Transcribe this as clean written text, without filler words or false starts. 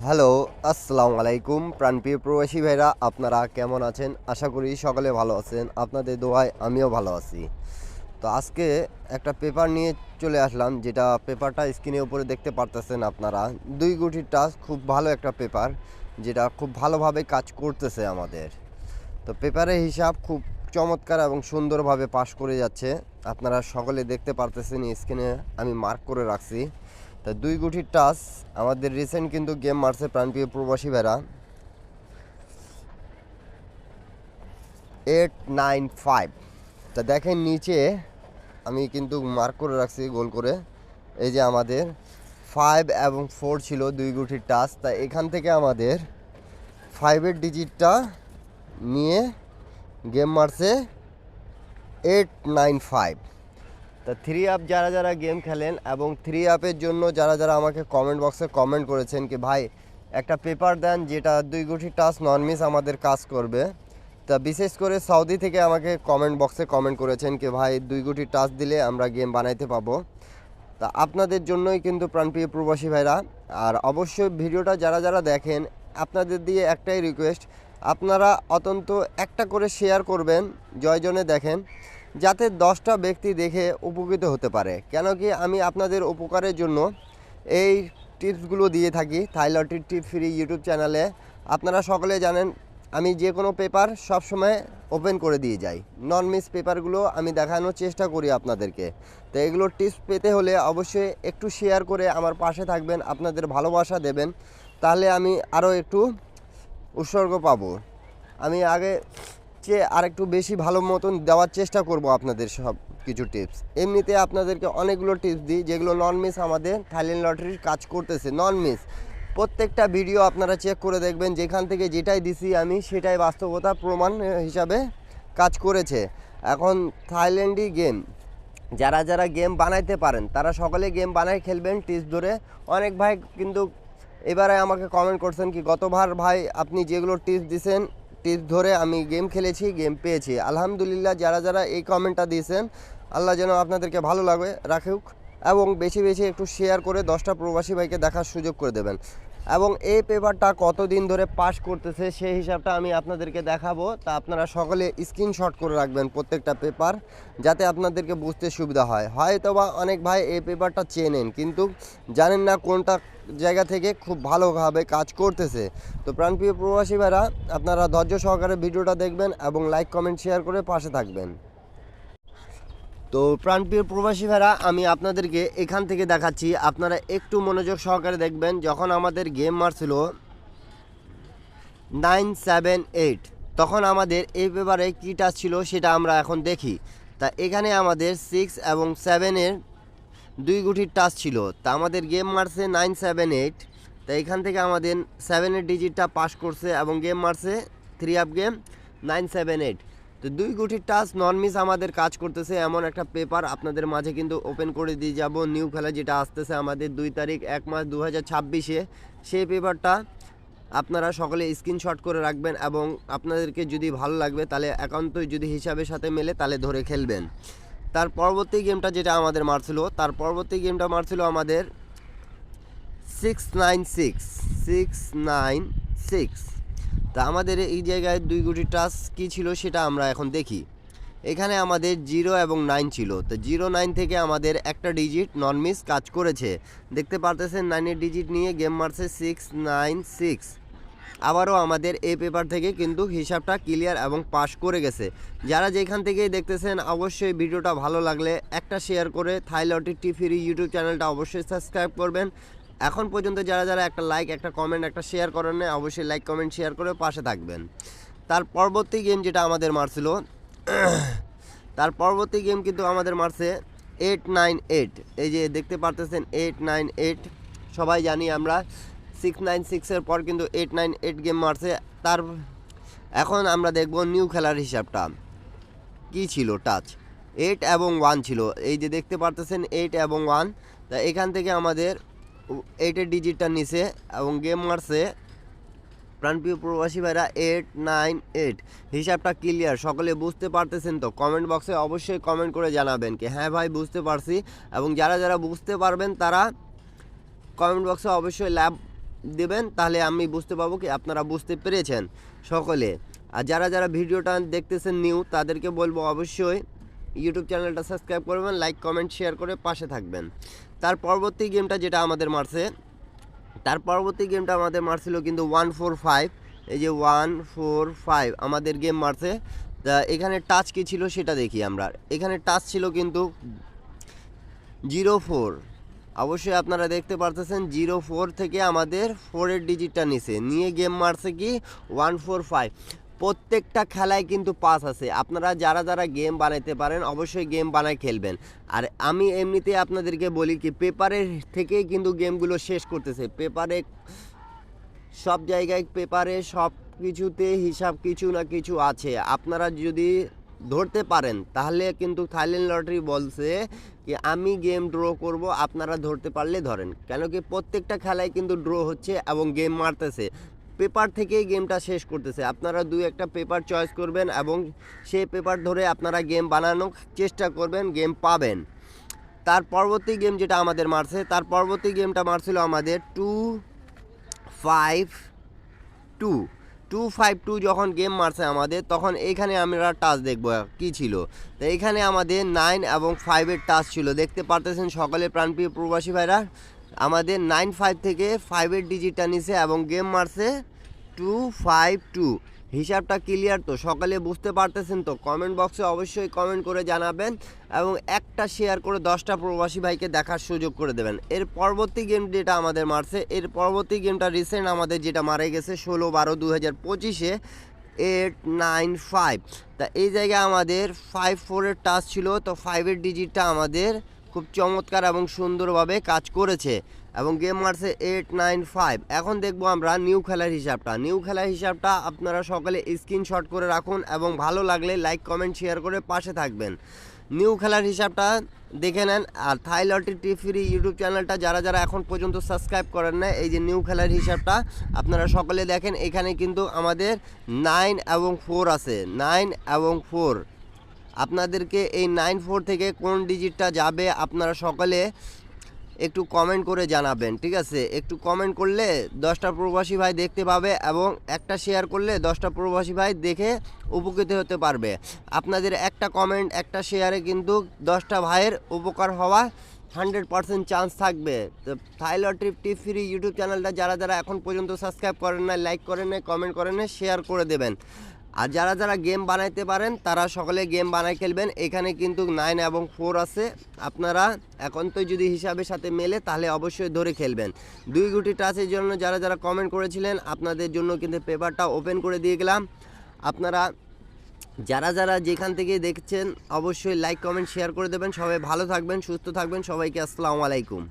Hello, আসসালামু আলাইকুম প্রাণপ্রিয় প্রবাসী ভাইরা, আপনারা কেমন আছেন? আশা করি সকলে ভালো আছেন। আপনাদের দোয়ায় আমিও ভালো আছি। তো আজকে একটা পেপার নিয়ে চলে আসলাম, যেটা পেপারটা স্ক্রিনের উপরে দেখতে পারতেছেন আপনারা। 2 গুটির টাচ, খুব ভালো একটা পেপার, যেটা খুব ভালোভাবে কাজ করতেছে আমাদের। তো পেপারের হিসাব খুব চমৎকার এবং সুন্দরভাবে পাস করে যাচ্ছে। আপনারা সকলে দেখতে পারতেছেন, স্ক্রিনে আমি মার্ক করে রাখছি। তা 2 গুটির টাচ আমাদের রিসেন্ট কিন্তু গেম মারছে প্রাণপ্রিয় প্রবাসী ভাইরা 895। তা দেখেন নিচে আমি কিন্তু মার্ক করে রাখছি গোল করে। এই যে আমাদের 5 এবং 4 ছিল 2 গুটির টাচ। তা এখান থেকে আমাদের 5-এর ডিজিটটা নিয়ে গেম মারছে 895। তা 3 আপ যারা যারা গেম খেলেন এবং 3 আপের জন্য যারা যারা আমাকে কমেন্ট বক্সে কমেন্ট করেছেন কি ভাই একটা পেপার দেন যেটা 2 গুটি টাচ নন মিস আমাদের কাজ করবে। তা বিশেষ করে সৌদি থেকে আমাকে কমেন্ট বক্সে কমেন্ট করেছেন কি ভাই 2 গুটি টাচ দিলে আমরা গেম বানাইতে পাবো। তা আপনাদের জন্যই কিন্তু প্রাণপ্রিয় প্রবাসী ভাইরা, আর অবশ্যই ভিডিওটা যারা যারা দেখেন আপনাদের দিয়ে একটাই রিকোয়েস্ট, আপনারা অন্তত একটা করে শেয়ার করবেন জয়জনে দেখেন, যাতে 10টা ব্যক্তি দেখে উপকৃত হতে পারে। কেন কি আমি আপনাদের উপকারের জন্য এই টিপসগুলো দিয়ে থাকি থাই লটারি টিপ ফ্রি ইউটিউব চ্যানেলে। আপনারা সকলে জানেন আমি যে কোনো পেপার সবসময় ওপেন করে দিয়ে যাই, নন মিস পেপারগুলো আমি দেখানোর চেষ্টা করি আপনাদেরকে। তো এগুলো টিপস পেতে হলে অবশ্যই একটু শেয়ার করে আমার পাশে থাকবেন, আপনাদের ভালোবাসা দেবেন, তাহলে আমি আরও একটু উৎসর্গ পাবো। আমি আগে চেয়ে আরেকটু বেশি ভালো মতন দেওয়ার চেষ্টা করব আপনাদের সব কিছু টিপস। এমনিতে আপনাদেরকে অনেকগুলো টিপস দিই যেগুলো নন মিস আমাদের থাইল্যান্ড লটারির কাজ করতেছে। নন মিস প্রত্যেকটা ভিডিও আপনারা চেক করে দেখবেন, যেখান থেকে যেটাই দিছি আমি সেটাই বাস্তবতা প্রমাণ হিসাবে কাজ করেছে। এখন থাইল্যান্ডই গেম যারা যারা গেম বানাইতে পারেন তারা সকলে গেম বানাই খেলবেন টিপস ধরে। অনেক ভাই কিন্তু এবারে আমাকে কমেন্ট করছেন কি গতবার ভাই আপনি যেগুলো টিপস দিয়েছেন টিপস ধরে আমি গেম খেলেছি, গেম পেয়েছি। আলহামদুলিল্লাহ, যারা যারা এই কমেন্টটা দিয়েছেন আল্লাহ যেন আপনাদেরকে ভালো লাগে রাখুক, এবং বেশি বেশি একটু শেয়ার করে 10টা প্রবাসী ভাইকে দেখার সুযোগ করে দেবেন। এবং এই পেপারটা কতদিন ধরে পাস করতেছে সেই হিসাবটা আমি আপনাদেরকে দেখাবো। তা আপনারা সকলে স্ক্রিনশট করে রাখবেন প্রত্যেকটা পেপার, যাতে আপনাদেরকে বুঝতে সুবিধা হয়। হয়তোবা অনেক ভাই এই পেপারটা চেনেন কিন্তু জানেন না কোনটা জায়গা থেকে খুব ভালোভাবে কাজ করতেছে। তো প্রাণপ্রিয় প্রবাসী ভাইরা, আপনারা ধৈর্য সহকারে ভিডিওটা দেখবেন এবং লাইক কমেন্ট শেয়ার করে পাশে থাকবেন। তো প্রাণপ্রিয় প্রবাসী ভাইরা, আমি আপনাদেরকে এখান থেকে দেখাচ্ছি, আপনারা একটু মনোযোগ সহকারে দেখবেন। যখন আমাদের গেম মারছিল 978, তখন আমাদের এই পেপারে কী টাচ ছিল সেটা আমরা এখন দেখি। তা এখানে আমাদের 6 এবং 7-এর 2 গুটির টাচ ছিল। তা আমাদের গেম মারছে 978। তা এখান থেকে আমাদের 7-এর ডিজিটটা পাস করছে এবং গেম মারছে 3 আপ গেম 978। তো 2 গুটির টাচ নন মিস আমাদের কাজ করতেছে এমন একটা পেপার আপনাদের মাঝে কিন্তু ওপেন করে দিয়ে যাব। নিউ খেলা যেটা আসতেছে আমাদের 2 তারিখ 1 মাস 2026-এ, সেই পেপারটা আপনারা সকলে স্ক্রিনশট করে রাখবেন এবং আপনাদেরকে যদি ভালো লাগবে তাহলে একান্তই যদি হিসাবের সাথে মেলে তাহলে ধরে খেলবেন। তার পরবর্তী গেমটা যেটা আমাদের মারছিল, তার পরবর্তী গেমটা মারছিল আমাদের 696। তা আমাদের এই জায়গায় 2 গুটি টাচ কী ছিল সেটা আমরা এখন দেখি। এখানে আমাদের 0 এবং 9 ছিল। তো 0-9 থেকে আমাদের একটা ডিজিট নন মিস কাজ করেছে, দেখতে পারতেছেন। 9-এর ডিজিট নিয়ে গেম মারছে 696। আবারও আমাদের এই পেপার থেকে কিন্তু হিসাবটা ক্লিয়ার এবং পাস করে গেছে। যারা যেখান থেকেই দেখতেছেন অবশ্যই ভিডিওটা ভালো লাগলে একটা শেয়ার করে থাই লটারি টিপ ফ্রি ইউটিউব চ্যানেলটা অবশ্যই সাবস্ক্রাইব করবেন। এখন পর্যন্ত যারা যারা একটা লাইক একটা কমেন্ট একটা শেয়ার করেন না, অবশ্যই লাইক কমেন্ট শেয়ার করে পাশে থাকবেন। তার পরবর্তী গেম যেটা আমাদের মারছিল, তার পরবর্তী গেম কিন্তু আমাদের মারছে 898। এই যে দেখতে পারতেছেন 898, সবাই জানি আমরা 696-এর পর কিন্তু 898 গেম মারছে। তার এখন আমরা দেখব নিউ খেলার হিসাবটা কি ছিল। টাচ 8 এবং 1 ছিল, এই যে দেখতে পারতেছেন 8 এবং 1। তা এখান থেকে আমাদের 8-এর ডিজিটটা নিচে এবং গেম মারছে প্রাণপ্রিয় প্রবাসী ভাইরা 898। হিসাবটা ক্লিয়ার, সকলে বুঝতে পারতেছেন তো? কমেন্ট বক্সে অবশ্যই কমেন্ট করে জানাবেন কি হ্যাঁ ভাই বুঝতে পারছি, এবং যারা যারা বুঝতে পারবেন তারা কমেন্ট বক্সে অবশ্যই দেবেন, তাহলে আমি বুঝতে পারবো কি আপনারা বুঝতে পেরেছেন সকলে। আর যারা যারা ভিডিওটা দেখতেছেন নিউ, তাদেরকে বলবো অবশ্যই ইউটিউব চ্যানেলটা সাবস্ক্রাইব করবেন, লাইক কমেন্ট শেয়ার করে পাশে থাকবেন। তার পরবর্তী গেমটা যেটা আমাদের মারছে, মারছিল কিন্তু 145, এই যে 145 আমাদের গেম মারছে। তা এখানে টাচ কী ছিল সেটা দেখি আমরা। এখানে টাচ ছিল কিন্তু 04, অবশ্যই আপনারা দেখতে পারতেছেন 04 থেকে আমাদের 4-এর ডিজিটটা নিয়ে গেম মারছে কি 145। প্রত্যেকটা খেলায় কিন্তু পাস আছে। আপনারা যারা যারা গেম বানাইতে পারেন অবশ্যই গেম বানায় খেলবেন। আর আমি এমনিতে আপনাদেরকে বলি কি পেপারের থেকেই কিন্তু গেমগুলো শেষ করতেছে। পেপারে সব জায়গায়, পেপারে সব কিছুতে হিসাব কিছু না কিছু আছে। আপনারা যদি ধরতে পারেন তাহলে কিন্তু থাইল্যান্ড লটারি বলছে কি আমি গেম ড্র করব, আপনারা ধরতে পারলে ধরেন। কেন কি প্রত্যেকটা খেলায় কিন্তু ড্র হচ্ছে এবং গেম মারতেছে, পেপার থেকেই গেমটা শেষ করতেছে। আপনারা 2-1টা পেপার চয়েস করবেন এবং সেই পেপার ধরে আপনারা গেম বানানোর চেষ্টা করবেন, গেম পাবেন। তার পরবর্তী গেম যেটা আমাদের মারছে, তার পরবর্তী গেমটা মারছিল আমাদের 252 যখন গেম মারছে আমাদের, তখন এইখানে আমরা টাচ দেখবো কি ছিল। তো এইখানে আমাদের 9 এবং 5-এর টাচ ছিল, দেখতে পারতেছেন সকলে প্রাণপ্রিয় প্রবাসী ভাইরা। আমাদের 9-5 থেকে 5-এর ডিজিটটা নিছে এবং গেম মারছে 252। হিসাবটা ক্লিয়ার তো? সকালে বুঝতে পারতেছেন তো? কমেন্ট বক্সে অবশ্যই কমেন্ট করে জানাবেন এবং একটা শেয়ার করে 10টা প্রবাসী ভাইকে দেখার সুযোগ করে দেবেন। এর পরবর্তী গেম যেটা আমাদের মারছে, এর পরবর্তী গেমটা রিসেন্ট আমাদের যেটা মারা গেছে 16/12/2025-এ 895। তা এই জায়গায় আমাদের 54-এর টাচ ছিল। তো 5-এর ডিজিটটা আমাদের খুব চমৎকার এবং সুন্দরভাবে কাজ করেছে এবং গেম মারছে 895। এখন দেখবো আমরা নিউ খেলার হিসাবটা। আপনারা সকলে স্ক্রিনশট করে রাখুন এবং ভালো লাগলে লাইক কমেন্ট শেয়ার করে পাশে থাকবেন। নিউ খেলার হিসাবটা দেখে নেন। আর থাই লটারি টিভি ইউটিউব চ্যানেলটা যারা যারা এখন পর্যন্ত সাবস্ক্রাইব করেন না, এই যে নিউ খেলার হিসাবটা আপনারা সকলে দেখেন। এখানে কিন্তু আমাদের 9 এবং 4 আছে, 9 এবং 4। আপনাদেরকে এই 9-4 থেকে কোন ডিজিটটা যাবে আপনারা সকলে একটু কমেন্ট করে জানাবেন, ঠিক আছে? একটু কমেন্ট করলে 10টা প্রবাসী ভাই দেখতে পাবে এবং একটা শেয়ার করলে 10টা প্রবাসী ভাই দেখে উপকৃত হতে পারবে। আপনাদের একটা কমেন্ট, একটা শেয়ারে কিন্তু 10টা ভাইয়ের উপকার হওয়া 100% চান্স থাকবে। তো থাই লটারি টিভি ইউটিউব চ্যানেলটা যারা যারা এখন পর্যন্ত সাবস্ক্রাইব করেন না, লাইক করেন না, কমেন্ট করেন না, শেয়ার করে দেবেন। আর যারা যারা গেম বানাইতে পারেন তারা সকলে গেম বানাই খেলবেন। এখানে কিন্তু 9 এবং 4 আছে। আপনারা এখন তো যদি হিসাবের সাথে মেলে তাহলে অবশ্যই ধরে খেলবেন। 2 গুটি টাচের জন্য যারা যারা কমেন্ট করেছিলেন আপনাদের জন্য কিন্তু পেপারটা ওপেন করে দিয়ে গেলাম। আপনারা যারা যারা যেখান থেকে দেখছেন অবশ্যই লাইক কমেন্ট শেয়ার করে দেবেন। সবাই ভালো থাকবেন, সুস্থ থাকবেন। সবাইকে আসসালামু আলাইকুম।